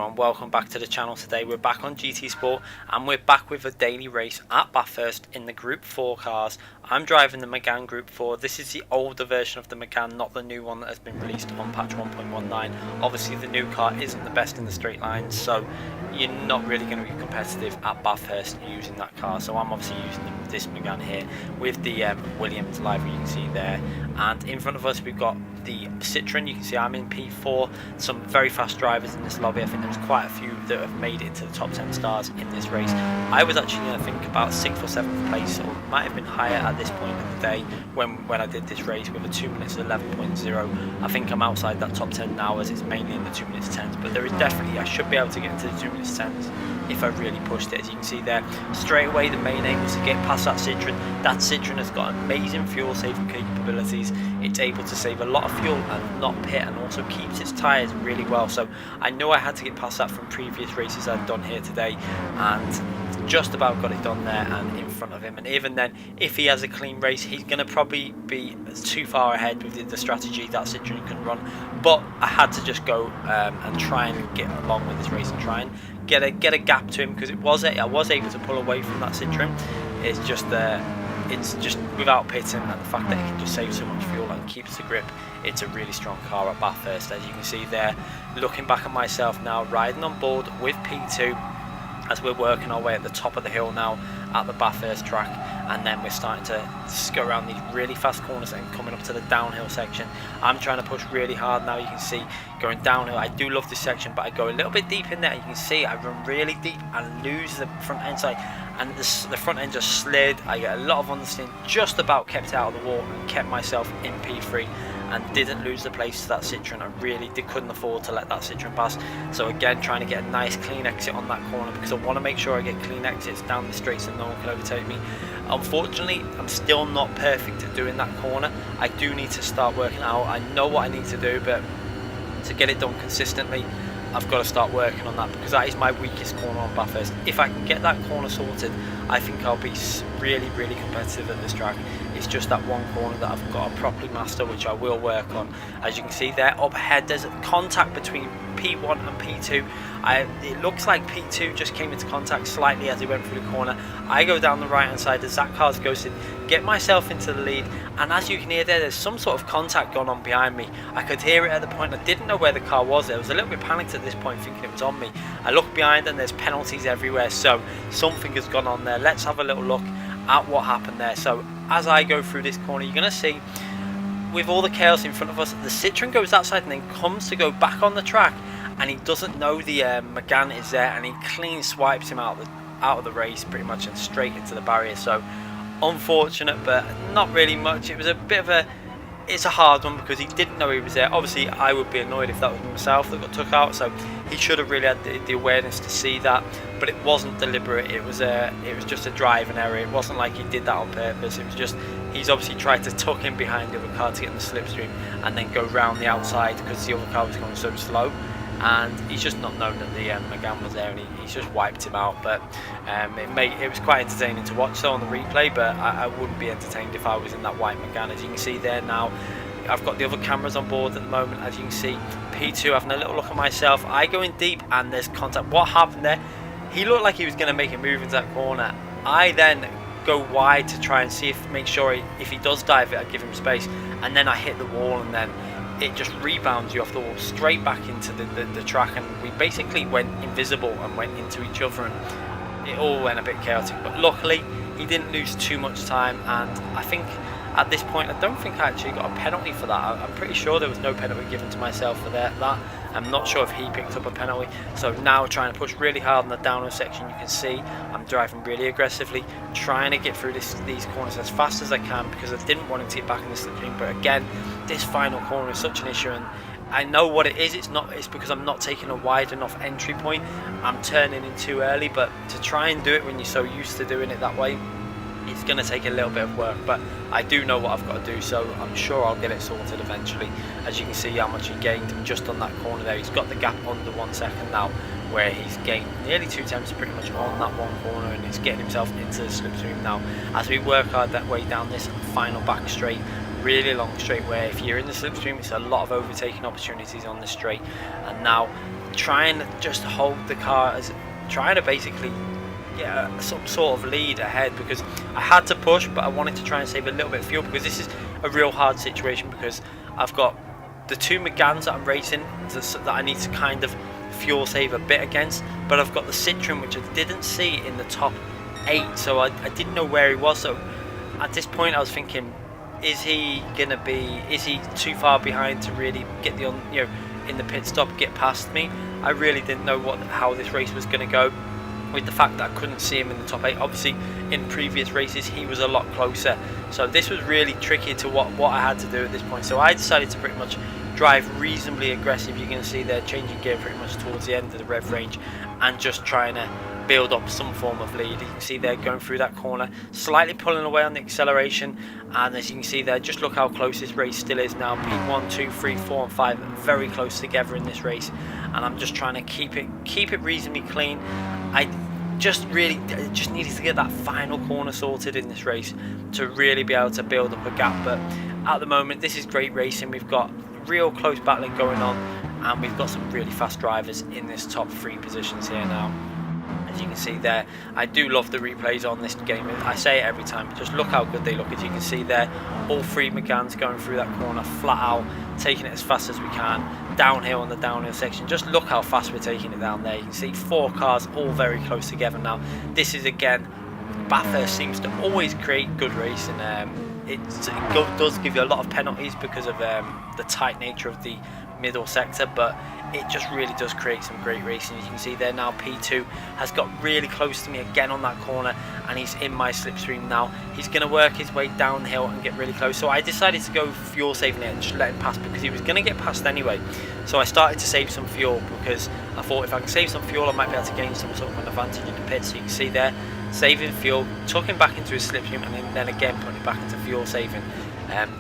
everyone, welcome back to the channel. Today we're back on GT Sport and we're back with a daily race at Bathurst in the Group 4 cars. I'm driving the Megane Group 4. This is the older version of the Megane, not the new one that has been released on patch 1.19. Obviously the new car isn't the best in the straight lines, so you're not really going to be competitive at Bathurst using that car. So I'm obviously using this Megane here with the Williams livery you can see there. And in front of us we've got the Citroen. You can see I'm in P4. Some very fast drivers in this lobby. I think there's quite a few that have made it into the top 10 stars in this race. I was actually, I think, about 6th or 7th place, or might have been higher at this point of the day when I did this race with a 2 minutes 11.0. I think I'm outside that top 10 now, as it's mainly in the 2 minutes 10s, but there is definitely, I should be able to get into the 2 minutes 10s if I really pushed it. As you can see there, straight away the main aim was to get past that Citroen. That Citroen has got amazing fuel saving capabilities. It's able to save a lot of fuel and not pit, and also keeps its tyres really well. So I know I had to get past that from previous races I've done here today, and just about got it done there and in front of him. And even then, if he has a clean race, he's going to probably be too far ahead with the strategy that Citroen can run. But I had to just go and try and get along with this race and try and get a gap to him, because I was able to pull away from that Citroen. It's just without pitting, and the fact that it can just save so much fuel and keeps the grip. It's a really strong car at Bathurst, as you can see there. Looking back at myself now, riding on board with P2 as we're working our way at the top of the hill now at the Bathurst track, and then we're starting to go around these really fast corners and coming up to the downhill section. I'm trying to push really hard now. You can see going downhill. I do love this section, but I go a little bit deep in there. You can see I run really deep and lose the front end side, and the front end just slid. I get a lot of understeer, just about kept out of the wall and kept myself in P3 and didn't lose the place to that Citroen. I really couldn't afford to let that Citroen pass. So again, trying to get a nice clean exit on that corner, because I want to make sure I get clean exits down the straight so no one can overtake me. Unfortunately, I'm still not perfect at doing that corner. I do need to start working out. I know what I need to do, but to get it done consistently, I've got to start working on that, because that is my weakest corner on Bathurst. If I can get that corner sorted, I think I'll be really competitive at this track. It's just that one corner that I've got to properly master, which I will work on. As you can see there, up ahead there's a contact between P1 and P2. It looks like P2 just came into contact slightly as he went through the corner. I go down the right hand side as that car's ghosted, get myself into the lead, and as you can hear there's some sort of contact going on behind me. I could hear it at the point. I didn't know where the car was. I was a little bit panicked at this point, thinking it was on me. I look behind and there's penalties everywhere, so something has gone on there. Let's have a little look at what happened there. So as I go through this corner, you're going to see, with all the chaos in front of us, the Citroen goes outside and then comes to go back on the track, and he doesn't know the Megane is there, and he clean swipes him out of the race pretty much and straight into the barrier. So unfortunate, but not really much. It was a bit of it's a hard one, because he didn't know he was there. Obviously I would be annoyed if that was myself that got took out, so he should have really had the awareness to see that, but it wasn't deliberate. It was just a driving error. It wasn't like he did that on purpose. It was just, he's obviously tried to tuck in behind the other car to get in the slipstream and then go round the outside, because the other car was going so slow, and he's just not known that the Megane was there, and he's just wiped him out. But it was quite entertaining to watch though on the replay, but I wouldn't be entertained if I was in that white Megane. As you can see there now, I've got the other cameras on board at the moment. As you can see, P2 having a little look at myself. I go in deep and there's contact. What happened there? He looked like he was going to make a move into that corner. I then go wide to try and see make sure if he does dive it, I give him space, and then I hit the wall, and then it just rebounds you off the wall straight back into the track, and we basically went invisible and went into each other, and it all went a bit chaotic. But luckily he didn't lose too much time, and I think at this point I don't think I actually got a penalty for that. I'm pretty sure there was no penalty given to myself for that. I'm not sure if he picked up a penalty. So now trying to push really hard in the downhill section. You can see I'm driving really aggressively, trying to get through these corners as fast as I can, because I didn't want him to get back in the slipstream. But again, this final corner is such an issue, and I know what it is. It's because I'm not taking a wide enough entry point. I'm turning in too early, but to try and do it when you're so used to doing it that way, it's going to take a little bit of work, but I do know what I've got to do, so I'm sure I'll get it sorted eventually. As you can see how much he gained just on that corner there. He's got the gap under 1 second now, where he's gained nearly 2 tenths pretty much on that one corner, and he's getting himself into the slipstream now as we work hard that way down this final back straight. Really long straight, where if you're in the slipstream, it's a lot of overtaking opportunities on the straight. And now trying to just hold the car, as trying to basically get some sort of lead ahead, because I had to push, but I wanted to try and save a little bit of fuel, because this is a real hard situation, because I've got the two Megans that I'm racing that I need to kind of fuel save a bit against, but I've got the Citroen, which I didn't see in the top 8, so I didn't know where he was. So at this point I was thinking, is he too far behind to really get in the pit stop, get past me? I really didn't know how this race was going to go, with the fact that I couldn't see him in the top 8. Obviously in previous races he was a lot closer, so this was really tricky to what I had to do at this point. So I decided to pretty much drive reasonably aggressive. You can see they're changing gear pretty much towards the end of the rev range, and just trying to build up some form of lead. You can see they're going through that corner, slightly pulling away on the acceleration, and as you can see there, just look how close this race still is now. P1, 2, 3, 4 and 5 very close together in this race, and I'm just trying to keep it reasonably clean. I just needed to get that final corner sorted in this race to really be able to build up a gap. But at the moment this is great racing. We've got real close battling going on, and we've got some really fast drivers in this top 3 positions here now. As you can see there, I do love the replays on this game. I say it every time, just look how good they look. As you can see there, all 3 Megans going through that corner flat out, taking it as fast as we can, downhill on the downhill section. Just look how fast we're taking it down there. You can see 4 cars all very close together now. This is, again, Bathurst seems to always create good racing. It does give you a lot of penalties because of the tight nature of the middle sector, but it just really does create some great racing. As you can see there now, P2 has got really close to me again on that corner, and he's in my slipstream now. He's going to work his way downhill and get really close, so I decided to go fuel saving it and just let him pass, because he was going to get past anyway. So I started to save some fuel, because I thought if I can save some fuel I might be able to gain some sort of an advantage in the pit. So you can see there, saving fuel, took him back into his slipstream, and then again putting it back into fuel saving,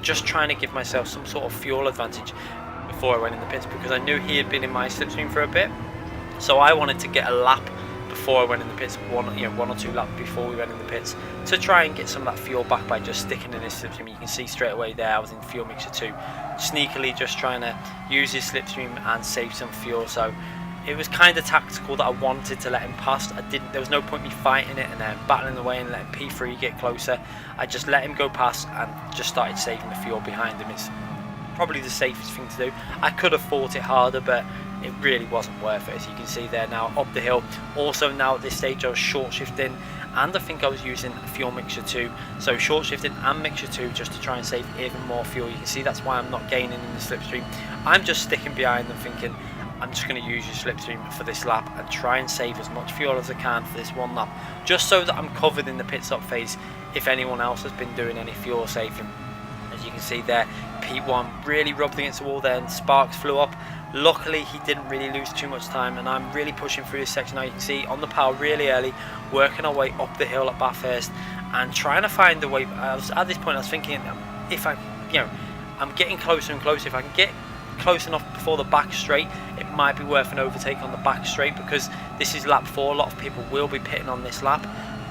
just trying to give myself some sort of fuel advantage before I went in the pits, because I knew he had been in my slipstream for a bit. So I wanted to get a lap before I went in the pits, one or two laps before we went in the pits, to try and get some of that fuel back by just sticking in his slipstream. You can see straight away there I was in fuel mixture 2, sneakily just trying to use his slipstream and save some fuel. So it was kind of tactical that I wanted to let him pass. There was no point me fighting it and then battling away and letting P3 get closer. I just let him go past and just started saving the fuel behind him. It's probably the safest thing to do. I could have fought it harder, but it really wasn't worth it. As you can see there now, up the hill. Also now at this stage I was short shifting, and I think I was using fuel mixture 2. So short shifting and mixture 2 just to try and save even more fuel. You can see that's why I'm not gaining in the slipstream. I'm just sticking behind them thinking, I'm just going to use your slipstream for this lap and try and save as much fuel as I can for this one lap, just so that I'm covered in the pit stop phase if anyone else has been doing any fuel saving. As you can see there, P1 really rubbed against the wall there and sparks flew up. Luckily he didn't really lose too much time, and I'm really pushing through this section now. You can see on the power really early, working our way up the hill at Bathurst and trying to find the way. At this point I was thinking, if I'm getting closer and closer. If I can get close enough before the back straight, it might be worth an overtake on the back straight, because this is lap 4. A lot of people will be pitting on this lap,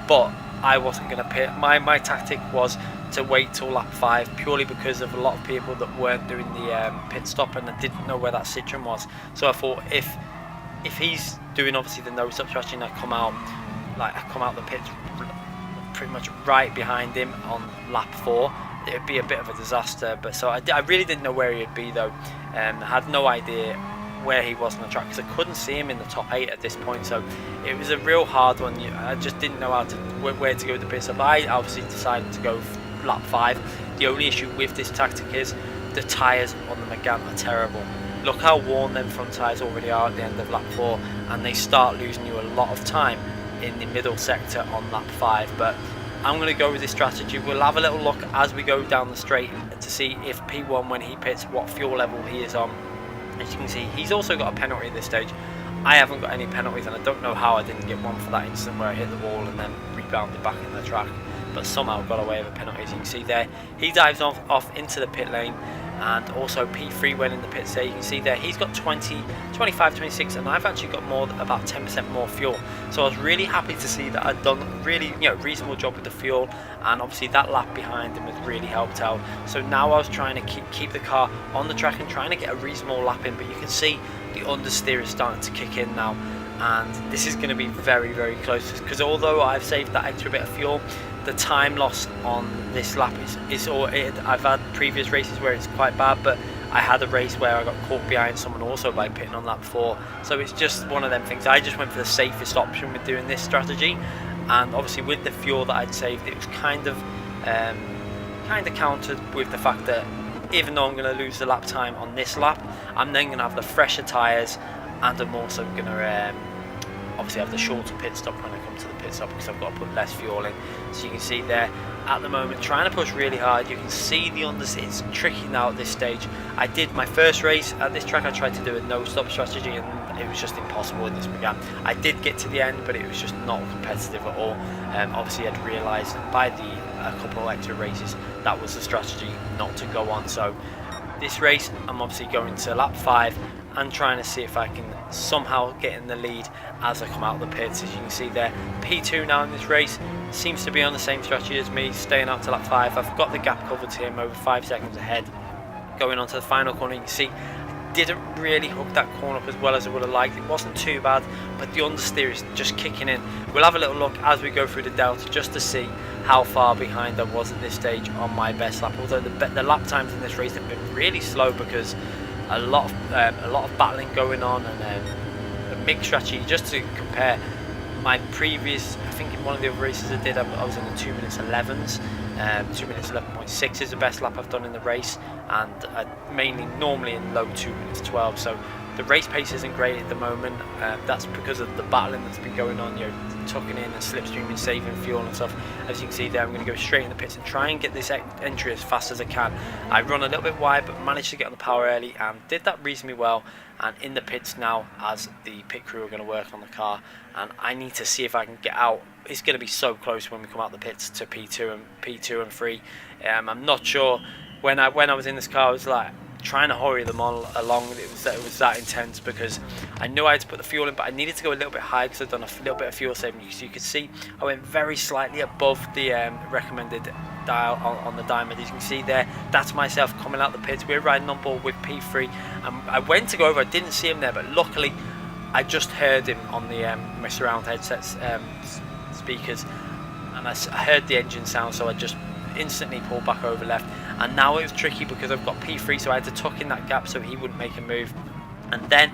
but I wasn't going to pit. My tactic was to wait till lap 5, purely because of a lot of people that weren't doing the pit stop and I didn't know where that Citroen was. So I thought if he's doing obviously the no stop strategy and I come out the pit pretty much right behind him on lap 4, it would be a bit of a disaster. But so I really didn't know where he'd be though. I had no idea where he was on the track, because I couldn't see him in the top 8 at this point, so it was a real hard one. I just didn't know where to go with the pit stop. I obviously decided to go lap 5. The only issue with this tactic is the tyres on the Megane are terrible. Look how worn them front tyres already are at the end of lap 4, and they start losing you a lot of time in the middle sector on lap 5. But I'm going to go with this strategy. We'll have a little look as we go down the straight to see if P1, when he pits, what fuel level he is on. As you can see, he's also got a penalty at this stage. I haven't got any penalties, and I don't know how I didn't get one for that instant where I hit the wall and then rebounded back in the track, but somehow got away with a penalty. As you can see there, he dives off into the pit lane, and also P3 went in the pits there. You can see there he's got 20, 25, 26, and I've actually got about 10% more fuel. So I was really happy to see that I'd done a really reasonable job with the fuel, and obviously that lap behind him has really helped out. So now I was trying to keep the car on the track and trying to get a reasonable lap in, but you can see the understeer is starting to kick in now, and this is going to be very, very close, because although I've saved that extra bit of fuel, the time loss on this lap I've had previous races where it's quite bad, but I had a race where I got caught behind someone also by pitting on lap 4, so it's just one of them things. I just went for the safest option with doing this strategy, and obviously with the fuel that I'd saved, it was kind of countered with the fact that even though I'm going to lose the lap time on this lap, I'm then going to have the fresher tyres, and I'm also going to obviously have the shorter pit stop when I come to the pit stop, because I've got to put less fuel in. So you can see there at the moment trying to push really hard. You can see the understeer. It's tricky now at this stage. I did my first race at this track, I tried to do a no stop strategy, and it was just impossible in this Megane. I did get to the end, but it was just not competitive at all. Obviously I'd realised by a couple of extra races that was the strategy not to go on. So this race I'm obviously going to lap 5 and trying to see if I can somehow get in the lead as I come out of the pits. As you can see there, P2 now in this race seems to be on the same strategy as me, staying out to lap 5. I've got the gap covered to him, over 5 seconds ahead. Going on to the final corner, you can see I didn't really hook that corner up as well as I would have liked. It wasn't too bad, but the understeer is just kicking in. We'll have a little look as we go through the delta just to see how far behind I was at this stage on my best lap. Although the lap times in this race have been really slow, because a lot of battling going on, and a mixed strategy. Just to compare my previous, I think in one of the other races I did, I was in the 2 minutes 11s. 2 minutes 11.6 is the best lap I've done in the race, and normally in low 2 minutes 12. So the race pace isn't great at the moment. That's because of the battling that's been going on, tucking in and slipstreaming, saving fuel and stuff. As you can see there, I'm going to go straight in the pits and try and get this entry as fast as I can. I run a little bit wide, but managed to get on the power early and did that reasonably well. And in the pits now, as the pit crew are going to work on the car, and I need to see if I can get out. It's going to be so close when we come out the pits to P2 and 3. I'm not sure. When I was in this car, I was like trying to hurry them all along. It was that intense, because I knew I had to put the fuel in, but I needed to go a little bit high because I'd done a little bit of fuel saving. So you could see I went very slightly above the recommended dial on the diamond. As you can see there, that's myself coming out the pits. We're riding on board with P3, and I went to go over. I didn't see him there, but luckily I just heard him on the my surround headsets speakers, and I heard the engine sound, so I just instantly pulled back over left. And now it was tricky because I've got P3, so I had to tuck in that gap so he wouldn't make a move. And then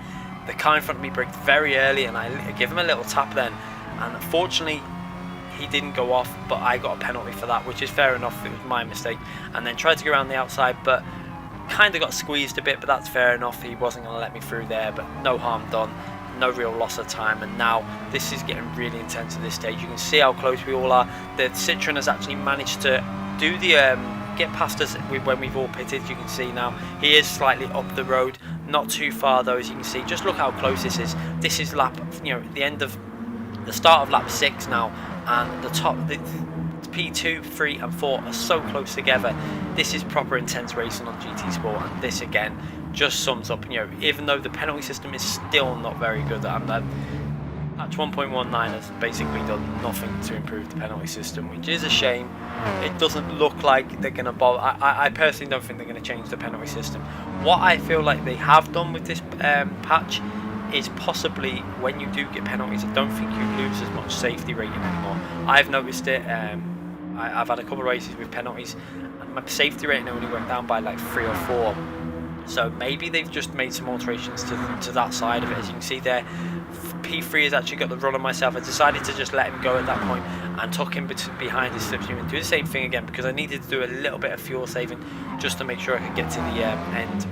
the car in front of me braked very early, and I gave him a little tap then, and unfortunately he didn't go off, but I got a penalty for that, which is fair enough. It was my mistake. And then tried to go around the outside, but kind of got squeezed a bit, but that's fair enough. He wasn't going to let me through there, but no harm done, no real loss of time. And now this is getting really intense at this stage. You can see how close we all are. The Citroen has actually managed to do the get past us when we've all pitted. You can see now he is slightly up the road, not too far though. As you can see, just look how close this is. This is lap, the end of the start of lap 6 now, and the P2, 3 and 4 are so close together. This is proper intense racing on GT Sport, and this again just sums up, even though the penalty system is still not very good, Patch 1.19 has basically done nothing to improve the penalty system, which is a shame. It doesn't look like they're going to bother. I personally don't think they're going to change the penalty system. What I feel like they have done with this patch is possibly when you do get penalties, I don't think you lose as much safety rating anymore. I've noticed it. I've had a couple of races with penalties, and my safety rating only went down by like 3 or 4. So maybe they've just made some alterations to that side of it. As you can see there, P3 has actually got the run on myself. I decided to just let him go at that point and tuck him behind his slipstream and do the same thing again, because I needed to do a little bit of fuel saving just to make sure I could get to the end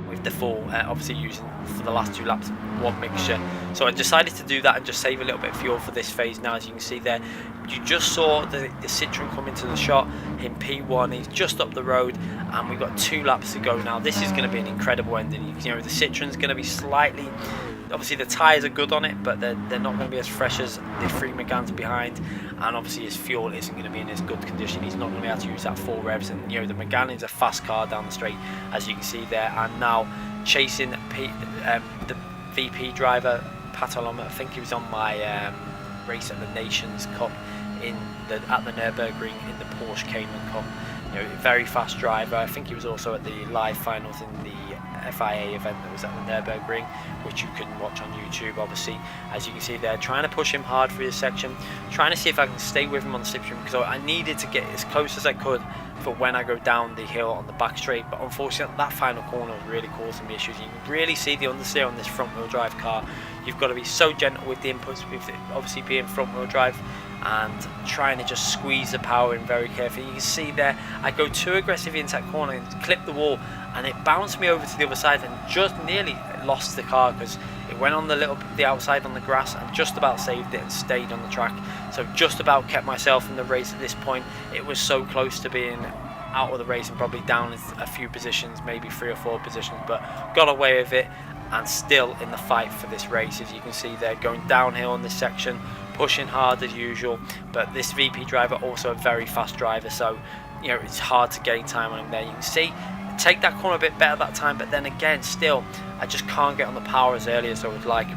with the full, obviously using for the last 2 laps one mixture. So I decided to do that and just save a little bit of fuel for this phase. Now, as you can see there, you just saw the Citroen come into the shot in P1. He's just up the road, and we've got 2 laps to go now. This is going to be an incredible ending. The Citroen's going to be slightly, obviously the tyres are good on it, but they're not going to be as fresh as the 3 Meganes behind, and obviously his fuel isn't going to be in as good condition. He's not going to be able to use that full revs, and the Megane is a fast car down the straight, as you can see there. And now chasing the VP driver, Patalon. I think he was on my race at the Nations Cup at the Nürburgring in the Porsche Cayman Cup. very fast driver. I think he was also at the live finals in the FIA event that was at the Nürburgring, which you can watch on YouTube. Obviously, as you can see there, trying to push him hard for his section, trying to see if I can stay with him on the slipstream, because I needed to get as close as I could for when I go down the hill on the back straight. But unfortunately, that final corner was really causing me issues. You can really see the understeer on this front wheel drive car. You've got to be so gentle with the inputs, with it obviously being front wheel drive, and trying to just squeeze the power in very carefully. You can see there, I go too aggressive into that corner and clip the wall, and it bounced me over to the other side and just nearly lost the car, because it went on the outside on the grass and just about saved it and stayed on the track. So just about kept myself in the race at this point. It was so close to being out of the race and probably down a few positions, maybe 3 or 4 positions, but got away with it and still in the fight for this race. As you can see there, going downhill on this section, pushing hard as usual. But this VP driver also a very fast driver, so it's hard to gain time on him there. You can see take that corner a bit better that time, but then again still I just can't get on the power as early as I would like.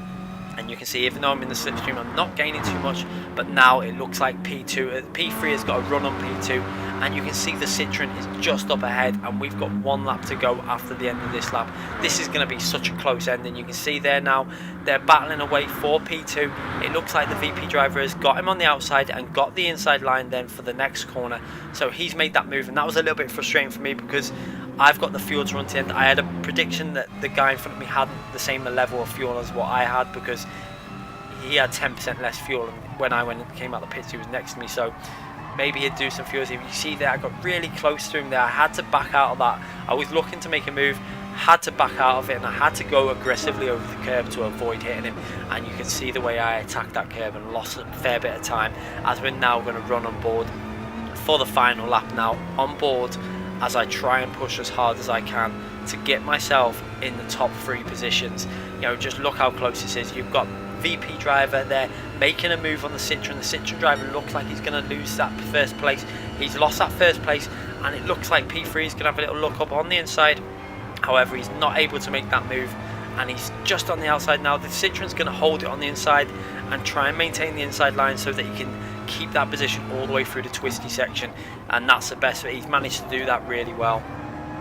And you can see, even though I'm in the slipstream, I'm not gaining too much, but now it looks like P3 has got a run on P2, and you can see the Citroen is just up ahead, and we've got 1 lap to go after the end of this lap. This is going to be such a close end, and you can see there now they're battling away for P2. It looks like the VP driver has got him on the outside and got the inside line then for the next corner, so he's made that move, and that was a little bit frustrating for me because I've got the fuel to run to the end. I had a prediction that the guy in front of me hadn't the same level of fuel as what I had, because he had 10% less fuel, and when I came out the pits he was next to me, so maybe he'd do some fuel. You see there, I got really close to him there. I had to back out of that. I was looking to make a move, had to back out of it, and I had to go aggressively over the curb to avoid hitting him. And you can see the way I attacked that curb and lost a fair bit of time, as we're now going to run on board for the final lap now on board, as I try and push as hard as I can to get myself in the top 3 positions. Just look how close this is. You've got VP driver there making a move on the Citroen. The Citroen driver looks like he's going to lose that first place. He's lost that first place, and it looks like P3 is going to have a little look up on the inside. However, he's not able to make that move, and he's just on the outside now. The Citroen's going to hold it on the inside and try and maintain the inside line so that he can keep that position all the way through the twisty section, and that's the best. He's managed to do that really well.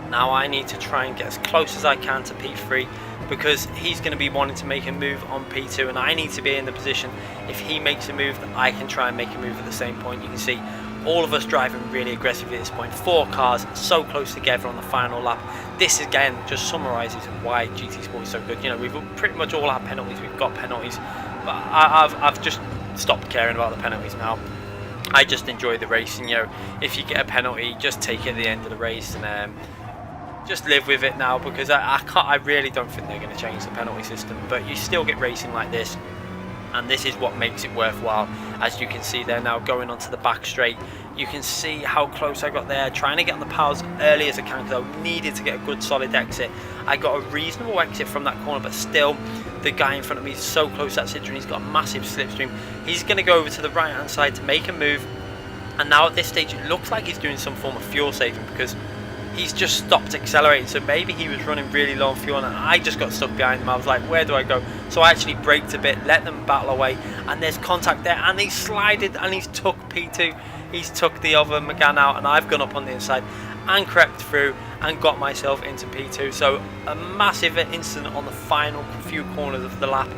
Now I need to try and get as close as I can to P3, because he's going to be wanting to make a move on P2, and I need to be in the position, if he makes a move, that I can try and make a move at the same point. You can see all of us driving really aggressively at this point. 4 cars so close together on the final lap. This again just summarises why GT Sport is so good. We've pretty much all had penalties. We've got penalties, but I've just stopped caring about the penalties now. I just enjoy the racing. If you get a penalty, just take it at the end of the race and just live with it now, because I really don't think they're going to change the penalty system, but you still get racing like this, and this is what makes it worthwhile. As you can see there now, going onto the back straight, you can see how close I got there, trying to get on the power as early as I can, because I needed to get a good solid exit. I got a reasonable exit from that corner, but still the guy in front of me is so close to that Citroen. He's got a massive slipstream. He's going to go over to the right hand side to make a move, and now at this stage it looks like he's doing some form of fuel saving, because he's just stopped accelerating. So maybe he was running really low on fuel, and I just got stuck behind him. I was like, where do I go? So I actually braked a bit, let them battle away, and there's contact there, and he slided and he's took P2. He's took the other McGann out, and I've gone up on the inside and crept through and got myself into P2. So a massive incident on the final few corners of the lap,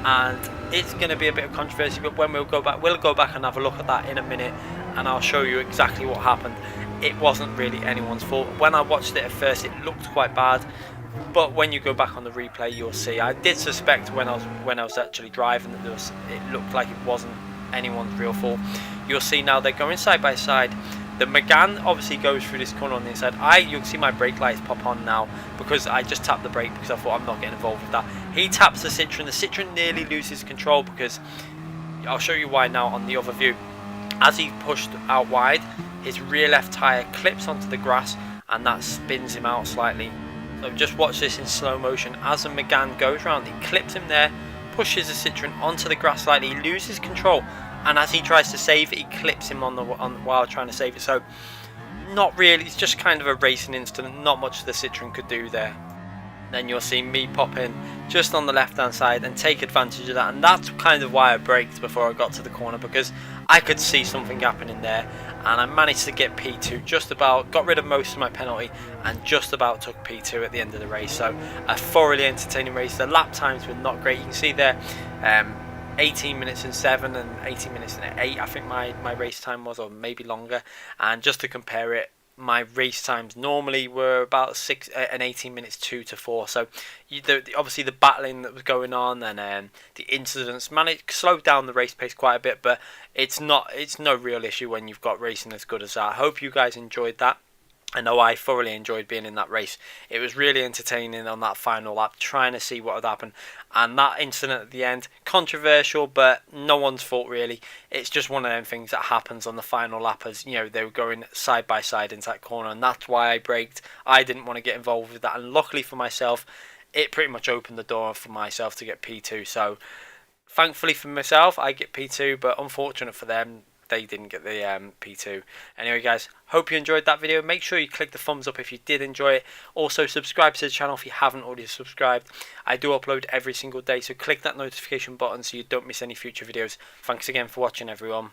and it's going to be a bit of controversy, but when we'll go back and have a look at that in a minute, and I'll show you exactly what happened. It wasn't really anyone's fault. When I watched it at first, it looked quite bad, but when you go back on the replay, you'll see. I did suspect when I was actually driving that it looked like it wasn't anyone's real fault. You'll see now they're going side by side. The McGann obviously goes through this corner on the inside. You'll see my brake lights pop on now, because I just tapped the brake because I thought I'm not getting involved with that. He taps the Citroen. The Citroen nearly loses control, because I'll show you why now on the other view. As he pushed out wide, his rear left tyre clips onto the grass, and that spins him out slightly. So just watch this in slow motion. As the McGann goes round, he clips him there, pushes the Citroen onto the grass slightly, he loses control, and as he tries to save it, he clips him while trying to save it. So not really, it's just kind of a racing incident, not much the Citroen could do there. Then you'll see me pop in just on the left hand side and take advantage of that, and that's kind of why I braked before I got to the corner, because I could see something happening there, and I managed to get P2, just about got rid of most of my penalty and just about took P2 at the end of the race. So a thoroughly entertaining race. The lap times were not great. You can see there 18 minutes and 7 and 18 minutes and 8 I think my race time was, or maybe longer. And just to compare it, my race times normally were about 6 and 18 minutes 2 to 4. So obviously the battling that was going on and the incidents slowed down the race pace quite a bit, but it's no real issue when you've got racing as good as that. I hope you guys enjoyed that. I know I thoroughly enjoyed being in that race. It was really entertaining on that final lap, trying to see what would happen. And that incident at the end, controversial, but no one's fault really. It's just one of them things that happens on the final lap, as you know, they were going side by side into that corner, and that's why I braked. I didn't want to get involved with that, and luckily for myself, it pretty much opened the door for myself to get P2. So thankfully for myself, I get P2, but unfortunate for them, they didn't get the P2. Anyway guys, hope you enjoyed that video. Make sure you click the thumbs up if you did enjoy it. Also subscribe to the channel if you haven't already subscribed. I do upload every single day, so click that notification button so you don't miss any future videos. Thanks again for watching everyone.